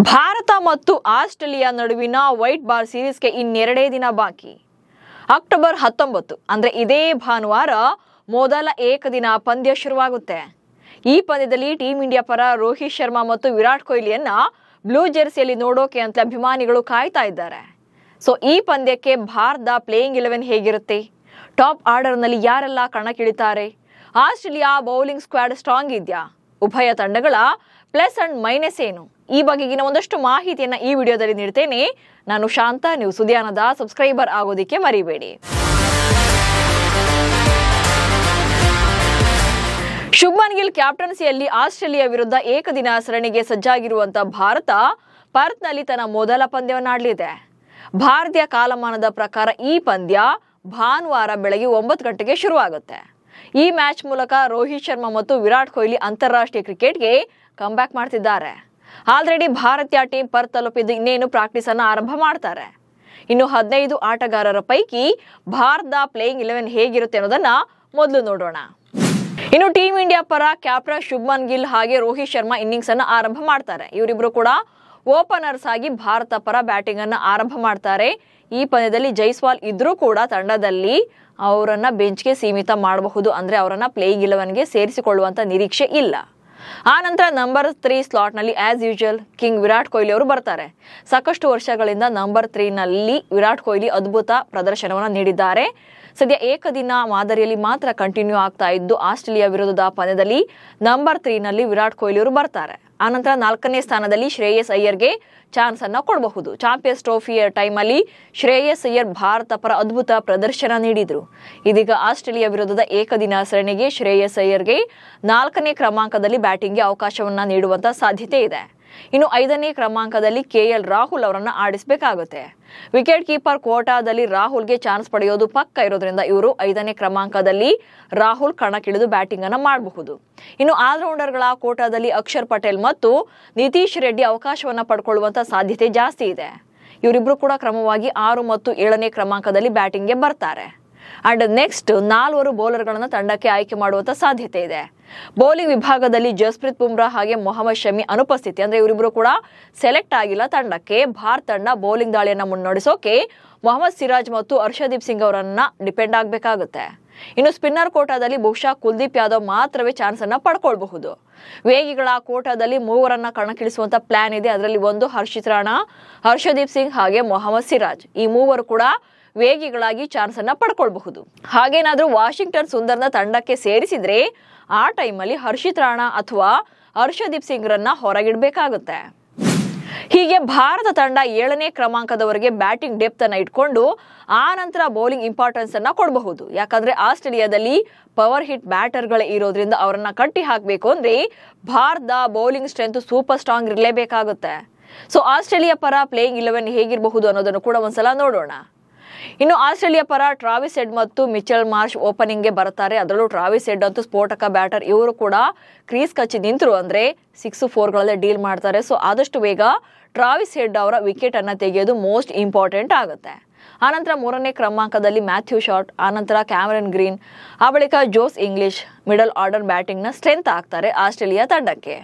ಭಾರತ ಮತ್ತು ಆಸ್ಟ್ರೇಲಿಯಾ ನಡುವಿನ white ball ಸೀರೀಸ್ಗೆ ಇನ್ನೆರಡೇ ದಿನ ಬಾಕಿ. ಅಕ್ಟೋಬರ್ 19 ಅಂದ್ರೆ ಇದೇ ಭಾನುವಾರ ಮೊದಲ ಏಕದಿನ ಪಂದ್ಯ ಶುರುವಾಗುತ್ತೆ. ಈ ಪಂದ್ಯದಲ್ಲಿ ಟೀಂ ಇಂಡಿಯಾ ಪರ ರೋಹಿತ್ ಶರ್ಮಾ ಮತ್ತು ವಿರಾಟ್ ಕೊಹ್ಲಿಯನ್ನ ಬ್ಲೂ ಜೆರ್ಸಿಯಲ್ಲಿ ನೋಡೋಕೆ ಅಂತ ಅಭಿಮಾನಿಗಳು ಕಾಯ್ತಾ ಇದ್ದಾರೆ. ಸೊ ಈ ಪಂದ್ಯಕ್ಕೆ ಭಾರತದ ಪ್ಲೇಯಿಂಗ್ 11 ಹೇಗಿರುತ್ತೆ, ಟಾಪ್ ಆರ್ಡರ್ನಲ್ಲಿ ಯಾರೆಲ್ಲ ಕಣಕ್ಕಿಳಿತಾರೆ, ಆಸ್ಟ್ರೇಲಿಯಾ ಬೌಲಿಂಗ್ ಸ್ಕ್ವಾಡ್ ಸ್ಟ್ರಾಂಗ್ ಇದೆಯಾ, ಉಭಯ ತಂಡಗಳ ಪ್ಲಸ್ ಅಂಡ್ ಮೈನಸ್ ಏನು, ಈ ಬಗೆಗಿನ ಒಂದಷ್ಟು ಮಾಹಿತಿಯನ್ನ ಈ ವಿಡಿಯೋದಲ್ಲಿ ನೀಡ್ತೇನೆ. ನಾನು ಶಾಂತ, ನೀವು ಸುದ್ಯಾನದ ಸಬ್ಸ್ಕ್ರೈಬರ್ ಆಗೋದಿಕ್ಕೆ ಮರಿಬೇಡಿ. ಶುಭ್ಮನ್ ಗಿಲ್ ಕ್ಯಾಪ್ಟನ್ಸಿಯಲ್ಲಿ ಆಸ್ಟ್ರೇಲಿಯಾ ವಿರುದ್ಧ ಏಕದಿನ ಸರಣಿಗೆ ಸಜ್ಜಾಗಿರುವಂತಹ ಭಾರತ ಪರ್ತ್ನಲ್ಲಿ ತನ್ನ ಮೊದಲ ಪಂದ್ಯವನ್ನಾಡಲಿದೆ. ಭಾರತೀಯ ಕಾಲಮಾನದ ಪ್ರಕಾರ ಈ ಪಂದ್ಯ ಭಾನುವಾರ ಬೆಳಗ್ಗೆ 9 ಗಂಟೆಗೆ ಶುರುವಾಗುತ್ತೆ. ಈ ಮ್ಯಾಚ್ ಮೂಲಕ ರೋಹಿತ್ ಶರ್ಮಾ ಮತ್ತು ವಿರಾಟ್ ಕೊಹ್ಲಿ ಅಂತಾರಾಷ್ಟ್ರೀಯ ಕ್ರಿಕೆಟ್ಗೆ ಕಂಬ್ಯಾಕ್ ಮಾಡ್ತಿದ್ದಾರೆ. ಆಲ್ರೆಡಿ ಭಾರತೀಯ ಟೀಮ್ ಪರ್ತ್ ತಲುಪಿದ್ದು ಇನ್ನೇನು ಪ್ರಾಕ್ಟೀಸ್ ಅನ್ನು ಆರಂಭ ಮಾಡ್ತಾರೆ. ಇನ್ನು 15 ಆಟಗಾರರ ಪೈಕಿ ಭಾರತದ ಪ್ಲೇಯಿಂಗ್ 11 ಹೇಗಿರುತ್ತೆ ಅನ್ನೋದನ್ನ ಮೊದಲು ನೋಡೋಣ. ಇನ್ನು ಟೀಂ ಇಂಡಿಯಾ ಪರ ಕ್ಯಾಪ್ಟನ್ ಶುಭ್ಮನ್ ಗಿಲ್ ಹಾಗೆ ರೋಹಿತ್ ಶರ್ಮಾ ಇನ್ನಿಂಗ್ಸ್ ಅನ್ನು ಆರಂಭ ಮಾಡ್ತಾರೆ. ಇವರಿಬ್ರು ಕೂಡ ಓಪನರ್ಸ್ ಆಗಿ ಭಾರತ ಪರ ಬ್ಯಾಟಿಂಗ್ ಅನ್ನು ಆರಂಭ ಮಾಡ್ತಾರೆ. ಈ ಪಂದ್ಯದಲ್ಲಿ ಜೈಸ್ವಾಲ್ ಇದ್ರೂ ಕೂಡ ತಂಡದಲ್ಲಿ ಅವರನ್ನ ಬೆಂಚ್ಗೆ ಸೀಮಿತ ಮಾಡಬಹುದು, ಅಂದ್ರೆ ಅವರನ್ನ ಪ್ಲೇಯಿಂಗ್ 11ಗೆ ಸೇರಿಸಿಕೊಳ್ಳುವಂತ ನಿರೀಕ್ಷೆ ಇಲ್ಲ. ಆ ನಂತರ ನಂಬರ್ 3 ಸ್ಲಾಟ್ ನಲ್ಲಿ as usual king Virat Kohli ಅವರು ಬರ್ತಾರೆ. ಸಾಕಷ್ಟು ವರ್ಷಗಳಿಂದ ನಂಬರ್ 3 ನಲ್ಲಿ ವಿರಾಟ್ ಕೊಹ್ಲಿ ಅದ್ಭುತ ಪ್ರದರ್ಶನವನ್ನು ನೀಡಿದ್ದಾರೆ. ಸದ್ಯ ಏಕದಿನ ಮಾದರಿಯಲ್ಲಿ ಮಾತ್ರ ಕಂಟಿನ್ಯೂ ಆಗ್ತಾ ಇದ್ದು ಆಸ್ಟ್ರೇಲಿಯಾ ವಿರುದ್ಧದ ಪಂದ್ಯದಲ್ಲಿ ನಂಬರ್ 3 ನಲ್ಲಿ ವಿರಾಟ್ ಕೊಹ್ಲಿ ಅವರು ಬರ್ತಾರೆ. ಆನಂತರ 4ನೇ ಸ್ಥಾನದಲ್ಲಿ ಶ್ರೇಯಸ್ ಅಯ್ಯರ್ಗೆ ಚಾನ್ಸ್ ಅನ್ನ ಕೊಡಬಹುದು. ಚಾಂಪಿಯನ್ಸ್ ಟ್ರೋಫಿಯ ಟೈಮಲ್ಲಿ ಶ್ರೇಯಸ್ ಅಯ್ಯರ್ ಭಾರತ ಪರ ಅದ್ಭುತ ಪ್ರದರ್ಶನ ನೀಡಿದ್ರು. ಇದೀಗ ಆಸ್ಟ್ರೇಲಿಯಾ ವಿರುದ್ಧದ ಏಕದಿನ ಸರಣಿಗೆ ಶ್ರೇಯಸ್ ಅಯ್ಯರ್ಗೆ 4ನೇ ಕ್ರಮಾಂಕದಲ್ಲಿ ಬ್ಯಾಟಿಂಗ್ಗೆ ಅವಕಾಶವನ್ನ ನೀಡುವಂತ ಸಾಧ್ಯತೆ ಇದೆ. ಇನ್ನು 5ನೇ ಕ್ರಮಾಂಕದಲ್ಲಿ KL ರಾಹುಲ್ ಅವರನ್ನ ಆಡಿಸಬೇಕಾಗುತ್ತೆ. ವಿಕೆಟ್ ಕೀಪರ್ ಕೋಟಾದಲ್ಲಿ ರಾಹುಲ್ಗೆ ಚಾನ್ಸ್ ಪಡೆಯೋದು ಪಕ್ಕ ಇರೋದ್ರಿಂದ ಇವರು 5ನೇ ಕ್ರಮಾಂಕದಲ್ಲಿ ರಾಹುಲ್ ಕಣಕ್ಕಿಳಿದು ಬ್ಯಾಟಿಂಗ್ ಅನ್ನ ಮಾಡಬಹುದು. ಇನ್ನು ಆಲ್ರೌಂಡರ್ಗಳ ಕೋಟಾದಲ್ಲಿ ಅಕ್ಷರ್ ಪಟೇಲ್ ಮತ್ತು ನಿತೀಶ್ ರೆಡ್ಡಿ ಅವಕಾಶವನ್ನ ಪಡ್ಕೊಳ್ಳುವಂತ ಸಾಧ್ಯತೆ ಜಾಸ್ತಿ ಇದೆ. ಇವರಿಬ್ರು ಕೂಡ ಕ್ರಮವಾಗಿ 6 ಮತ್ತು 7ನೇ ಕ್ರಮಾಂಕದಲ್ಲಿ ಬ್ಯಾಟಿಂಗ್ಗೆ ಬರ್ತಾರೆ. ಅಂಡ್ ನೆಕ್ಸ್ಟ್ 4 ಬೌಲರ್ಗಳನ್ನ ತಂಡಕ್ಕೆ ಆಯ್ಕೆ ಮಾಡುವಂತ ಸಾಧ್ಯತೆ ಇದೆ. ಬೌಲಿಂಗ್ ವಿಭಾಗದಲ್ಲಿ ಜಸ್ಪ್ರೀತ್ ಬುಮ್ರಾ ಹಾಗೆ ಮೊಹಮ್ಮದ್ ಶಮಿ ಅನುಪಸ್ಥಿತಿ, ಅಂದ್ರೆ ಇವರಿಬ್ರು ಕೂಡ ಸೆಲೆಕ್ಟ್ ಆಗಿಲ್ಲ ತಂಡಕ್ಕೆ. ಭಾರತ ತಂಡ ಬೌಲಿಂಗ್ ದಾಳಿಯನ್ನ ಮುನ್ನಡೆಸೋಕೆ ಮೊಹಮ್ಮದ್ ಸಿರಾಜ್ ಮತ್ತು ಹರ್ಷದೀಪ್ ಸಿಂಗ್ ಅವರನ್ನ ಡಿಪೆಂಡ್ ಆಗಬೇಕಾಗುತ್ತೆ. ಇನ್ನು ಸ್ಪಿನ್ನರ್ ಕೋಟಾದಲ್ಲಿ ಬಹುಶಃ ಕುಲ್ದೀಪ್ ಯಾದವ್ ಮಾತ್ರವೇ ಚಾನ್ಸ್ ಅನ್ನ ಪಡ್ಕೊಳ್ಬಹುದು. ವೇಗಿಗಳ ಕೋಟಾದಲ್ಲಿ 3 ಕಣಕ್ಕಿಳಿಸುವಂತ ಪ್ಲಾನ್ ಇದೆ. ಅದರಲ್ಲಿ ಒಂದು ಹರ್ಷಿತ್ ರಾಣಾ, ಹರ್ಷದೀಪ್ ಸಿಂಗ್ ಹಾಗೆ ಮೊಹಮ್ಮದ್ ಸಿರಾಜ್, ಈ 3 ಕೂಡ ವೇಗಿಗಳಾಗಿ ಚಾನ್ಸ್ ಅನ್ನ ಪಡ್ಕೊಳ್ಬಹುದು. ಹಾಗೇನಾದ್ರೂ ವಾಷಿಂಗ್ಟನ್ ಸುಂದರ್ನ ತಂಡಕ್ಕೆ ಸೇರಿಸಿದ್ರೆ ಆ ಟೈಮಲ್ಲಿ ಹರ್ಷಿತ್ ರಾಣಾ ಅಥವಾ ಹರ್ಷದೀಪ್ ಸಿಂಗ್ ರನ್ನ ಹೊರಗಿಡಬೇಕಾಗುತ್ತೆ. ಹೀಗೆ ಭಾರತ ತಂಡ 7ನೇ ಕ್ರಮಾಂಕದವರೆಗೆ ಬ್ಯಾಟಿಂಗ್ ಡೆಪ್ತ್ ಅನ್ನ ಇಟ್ಕೊಂಡು ಆ ನಂತರ ಬೌಲಿಂಗ್ ಇಂಪಾರ್ಟೆನ್ಸ್ ಅನ್ನ ಕೊಡಬಹುದು. ಯಾಕಂದ್ರೆ ಆಸ್ಟ್ರೇಲಿಯಾದಲ್ಲಿ ಪವರ್ ಹಿಟ್ ಬ್ಯಾಟರ್ಗಳೇ ಇರೋದ್ರಿಂದ ಅವರನ್ನ ಕಟ್ಟಿ ಹಾಕಬೇಕು ಅಂದ್ರೆ ಭಾರತದ ಬೌಲಿಂಗ್ ಸ್ಟ್ರೆಂತ್ ಸೂಪರ್ ಸ್ಟ್ರಾಂಗ್ ಇರಲೇಬೇಕಾಗುತ್ತೆ. ಸೊ ಆಸ್ಟ್ರೇಲಿಯಾ ಪರ ಪ್ಲೇಯಿಂಗ್ 11 ಹೇಗಿರಬಹುದು ಅನ್ನೋದನ್ನು ಕೂಡ ಒಂದ್ಸಲ ನೋಡೋಣ. ಇನ್ನು ಆಸ್ಟ್ರೇಲಿಯಾ ಪರ ಟ್ರಾವಿಸ್ ಹೆಡ್ ಮತ್ತು ಮಿಚೆಲ್ ಮಾರ್ಷ್ ಓಪನಿಂಗ್ಗೆ ಬರ್ತಾರೆ. ಅದರಲ್ಲೂ ಟ್ರಾವಿಸ್ ಹೆಡ್ ಅಂತೂ ಸ್ಫೋಟಕ ಬ್ಯಾಟರ್. ಇವರು ಕೂಡ ಕ್ರೀಸ್ ಕಚ್ಚಿ ನಿಂತರು ಅಂದ್ರೆ 6-4ಗಳಲ್ಲೇ ಡೀಲ್ ಮಾಡ್ತಾರೆ. ಸೊ ಆದಷ್ಟು ಬೇಗ ಟ್ರಾವಿಸ್ ಹೆಡ್ ಅವರ ವಿಕೆಟ್ ಅನ್ನ ತೆಗೆಯೋದು ಮೋಸ್ಟ್ ಇಂಪಾರ್ಟೆಂಟ್ ಆಗುತ್ತೆ. ಆನಂತರ 3ನೇ ಕ್ರಮಾಂಕದಲ್ಲಿ ಮ್ಯಾಥ್ಯೂ ಶಾರ್ಟ್, ಆನಂತರ ಕ್ಯಾಮರನ್ ಗ್ರೀನ್, ಆ ಬಳಿಕ Jose English middle order batting ನ ಸ್ಟ್ರೆಂತ್ ಆಗ್ತಾರೆ ಆಸ್ಟ್ರೇಲಿಯಾ ತಂಡಕ್ಕೆ.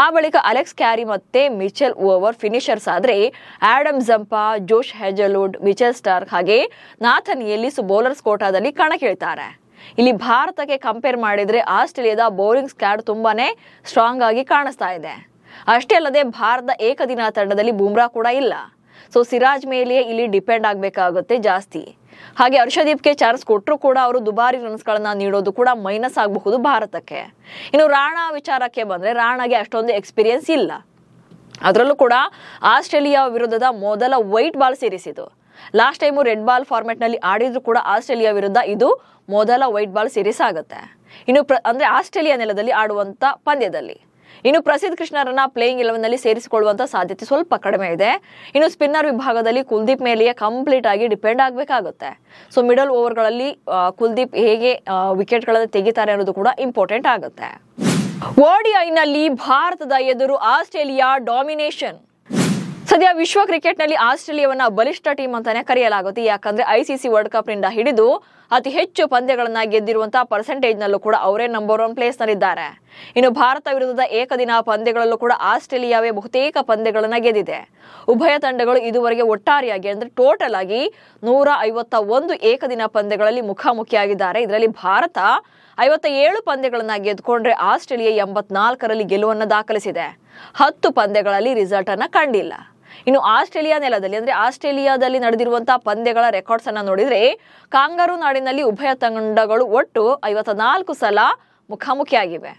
ಆ ಬಳಿಕ ಅಲೆಕ್ಸ್ ಕ್ಯಾರಿ ಮತ್ತೆ ಮಿಚೆಲ್ ಓವರ್ ಫಿನಿಶರ್ಸ್ ಆದ್ರೆ ಆಡಮ್ ಜಂಪಾ, ಜೋಶ್ ಹೆಜಲ್ವುಡ್, ಮಿಚೆಲ್ ಸ್ಟಾರ್ಕ್ ಹಾಗೆ ನಾಥನ್ ಎಲ್ಲಿಸ್ ಬೌಲರ್ಸ್ ಕೋಟಾದಲ್ಲಿ ಕಣಕ್ಕಿಳಿತಾರೆ. ಇಲ್ಲಿ ಭಾರತಕ್ಕೆ ಕಂಪೇರ್ ಮಾಡಿದ್ರೆ ಆಸ್ಟ್ರೇಲಿಯಾದ ಬೌಲಿಂಗ್ ಸ್ಕ್ವಾಡ್ ತುಂಬಾನೇ ಸ್ಟ್ರಾಂಗ್ ಆಗಿ ಕಾಣಿಸ್ತಾ ಇದೆ. ಅಷ್ಟೇ ಅಲ್ಲದೆ ಭಾರತದ ಏಕದಿನ ತಂಡದಲ್ಲಿ ಬುಮ್ರಾ ಕೂಡ ಇಲ್ಲ. ಸೊ ಸಿರಾಜ್ ಮೇಲೆ ಇಲ್ಲಿ ಡಿಪೆಂಡ್ ಆಗಬೇಕಾಗುತ್ತೆ ಜಾಸ್ತಿ. ಹಾಗೆ ಹರ್ಷದೀಪ್ಗೆ ಚಾನ್ಸ್ ಕೊಟ್ಟರು ಕೂಡ ಅವರು ದುಬಾರಿ ರನ್ಸ್ ಗಳನ್ನ ನೀಡೋದು ಕೂಡ ಮೈನಸ್ ಆಗಬಹುದು ಭಾರತಕ್ಕೆ. ಇನ್ನು ರಾಣಾ ವಿಚಾರಕ್ಕೆ ಬಂದ್ರೆ ರಾಣಾಗೆ ಅಷ್ಟೊಂದು ಎಕ್ಸ್ಪೀರಿಯನ್ಸ್ ಇಲ್ಲ. ಅದರಲ್ಲೂ ಕೂಡ ಆಸ್ಟ್ರೇಲಿಯಾ ವಿರುದ್ಧದ ಮೊದಲ ವೈಟ್ ಬಾಲ್ ಸೀರೀಸ್ ಇದು. Last time red ball format ನಲ್ಲಿ ಆಡಿದ್ರು ಕೂಡ ಆಸ್ಟ್ರೇಲಿಯಾ ವಿರುದ್ಧ ಇದು ಮೊದಲ ವೈಟ್ ಬಾಲ್ ಸೀರೀಸ್ ಆಗುತ್ತೆ. ಇನ್ನು ಅಂದ್ರೆ ಆಸ್ಟ್ರೇಲಿಯಾ ನೆಲದಲ್ಲಿ ಆಡುವಂತ ಪಂದ್ಯದಲ್ಲಿ. ಇನ್ನು ಪ್ರಸಿದ್ಧ ಕೃಷ್ಣರನ್ನ ಪ್ಲೇಯಿಂಗ್ 11 ನಲ್ಲಿ ಸೇರಿಸಿಕೊಳ್ಳುವಂತ ಸಾಧ್ಯತೆ ಸ್ವಲ್ಪ ಕಡಿಮೆ ಇದೆ. ಇನ್ನು ಸ್ಪಿನ್ನರ್ ವಿಭಾಗದಲ್ಲಿ ಕುಲ್ದೀಪ್ ಮೇಲೆಯೇ ಕಂಪ್ಲೀಟ್ ಆಗಿ ಡಿಪೆಂಡ್ ಆಗಬೇಕಾಗುತ್ತೆ. ಸೊ ಮಿಡಲ್ ಓವರ್ಗಳಲ್ಲಿ ಕುಲ್ದೀಪ್ ಹೇಗೆ ವಿಕೆಟ್ ಗಳನ್ನು ತೆಗಿತಾರೆ ಅನ್ನೋದು ಕೂಡ ಇಂಪಾರ್ಟೆಂಟ್ ಆಗುತ್ತೆ. ODI ನಲ್ಲಿ ಭಾರತದ ಎದುರು ಆಸ್ಟ್ರೇಲಿಯಾ ಡಾಮಿನೇಷನ್. ಸದ್ಯ ವಿಶ್ವ ಕ್ರಿಕೆಟ್ನಲ್ಲಿ ಆಸ್ಟ್ರೇಲಿಯಾವನ್ನ ಬಲಿಷ್ಠ ಟೀಮ್ ಅಂತಾನೆ ಕರೆಯಲಾಗುತ್ತೆ. ಯಾಕಂದ್ರೆ ಐಸಿಸಿ ವರ್ಲ್ಡ್ ಕಪ್ ನಿಂದ ಹಿಡಿದು ಅತಿ ಹೆಚ್ಚು ಪಂದ್ಯಗಳನ್ನ ಗೆದ್ದಿರುವಂತಹ ಪರ್ಸೆಂಟೇಜ್ ನಲ್ಲೂ ಕೂಡ ಅವರೇ ನಂಬರ್ 1 ಪ್ಲೇಸ್ ನಲ್ಲಿದ್ದಾರೆ. ಇನ್ನು ಭಾರತ ವಿರುದ್ಧದ ಏಕದಿನ ಪಂದ್ಯಗಳಲ್ಲೂ ಕೂಡ ಆಸ್ಟ್ರೇಲಿಯಾವೇ ಬಹುತೇಕ ಪಂದ್ಯಗಳನ್ನ ಗೆದ್ದಿದೆ. ಉಭಯ ತಂಡಗಳು ಇದುವರೆಗೆ ಒಟ್ಟಾರೆಯಾಗಿ ಅಂದ್ರೆ ಟೋಟಲ್ ಆಗಿ 151 ಏಕದಿನ ಪಂದ್ಯಗಳಲ್ಲಿ ಮುಖಾಮುಖಿಯಾಗಿದ್ದಾರೆ. ಇದರಲ್ಲಿ ಭಾರತ 57 ಪಂದ್ಯಗಳನ್ನ ಗೆದ್ದುಕೊಂಡ್ರೆ ಆಸ್ಟ್ರೇಲಿಯಾ 84ರಲ್ಲಿ ಗೆಲುವನ್ನು ದಾಖಲಿಸಿದೆ. 10 ಪಂದ್ಯಗಳಲ್ಲಿ ರಿಸಲ್ಟ್ ಅನ್ನ ಕಂಡಿಲ್ಲ. ಇನ್ನು ಆಸ್ಟ್ರೇಲಿಯಾ ನೆಲದಲ್ಲಿ ಅಂದ್ರೆ ಆಸ್ಟ್ರೇಲಿಯಾದಲ್ಲಿ ನಡೆದಿರುವಂತಹ ಪಂದ್ಯಗಳ ರೆಕಾರ್ಡ್ಸ್ ಅನ್ನ ನೋಡಿದ್ರೆ ಕಾಂಗಾರು ನಾಡಿನಲ್ಲಿ ಉಭಯ ತಂಡಗಳು ಒಟ್ಟು 54 ಸಲ ಮುಖಾಮುಖಿಯಾಗಿವೆ.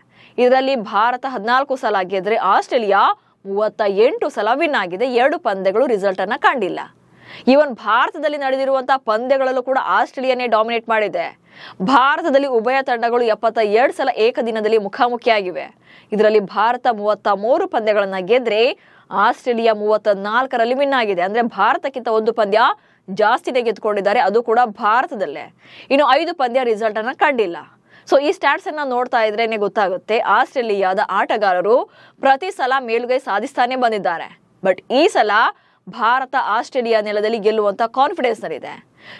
ಇದರಲ್ಲಿ ಭಾರತ 14 ಸಲ ಗೆದ್ರೆ ಆಸ್ಟ್ರೇಲಿಯಾ 38 ಸಲ ವಿನ್ ಆಗಿದೆ. 2 ಪಂದ್ಯಗಳು ರಿಸಲ್ಟ್ ಅನ್ನ ಕಂಡಿಲ್ಲ. ಈವನ್ ಭಾರತದಲ್ಲಿ ನಡೆದಿರುವಂತಹ ಪಂದ್ಯಗಳಲ್ಲೂ ಕೂಡ ಆಸ್ಟ್ರೇಲಿಯಾನೇ ಡಾಮಿನೇಟ್ ಮಾಡಿದೆ. ಭಾರತದಲ್ಲಿ ಉಭಯ ತಂಡಗಳು 72 ಸಲ ಏಕದಿನದಲ್ಲಿ ಮುಖಾಮುಖಿಯಾಗಿವೆ. ಇದರಲ್ಲಿ ಭಾರತ 33 ಪಂದ್ಯಗಳನ್ನ ಗೆದ್ರೆ ಆಸ್ಟ್ರೇಲಿಯಾ 34ರಲ್ಲಿ ವಿನ್ ಆಗಿದೆ. ಅಂದ್ರೆ ಭಾರತಕ್ಕಿಂತ 1 ಪಂದ್ಯ ಜಾಸ್ತಿನೇ ಗೆದ್ದುಕೊಂಡಿದ್ದಾರೆ, ಅದು ಕೂಡ ಭಾರತದಲ್ಲೇ. ಇನ್ನು 5 ಪಂದ್ಯ ರಿಸಲ್ಟ್ ಅನ್ನ ಕಂಡಿಲ್ಲ. ಸೊ ಈ ಸ್ಟ್ಯಾಟ್ಸ್ ಅನ್ನ ನೋಡ್ತಾ ಇದ್ರೇನೆ ಗೊತ್ತಾಗುತ್ತೆ ಆಸ್ಟ್ರೇಲಿಯಾದ ಆಟಗಾರರು ಪ್ರತಿ ಸಲ ಮೇಲುಗೈ ಸಾಧಿಸ್ತಾನೆ ಬಂದಿದ್ದಾರೆ. ಬಟ್ ಈ ಸಲ ಭಾರತ ಆಸ್ಟ್ರೇಲಿಯಾ ನೆಲದಲ್ಲಿ ಗೆಲ್ಲುವಂತ ಕಾನ್ಫಿಡೆನ್ಸ್ ನಲ್ಲಿದೆ.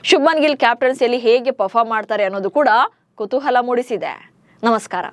ಶುಭ್ಮನ್ ಗಿಲ್ ಕ್ಯಾಪ್ಟನ್ಸಿಯಲ್ಲಿ ಹೇಗೆ ಪರ್ಫಾರ್ಮ್ ಮಾಡ್ತಾರೆ ಅನ್ನೋದು ಕೂಡ ಕುತೂಹಲ ಮೂಡಿಸಿದೆ. ನಮಸ್ಕಾರ.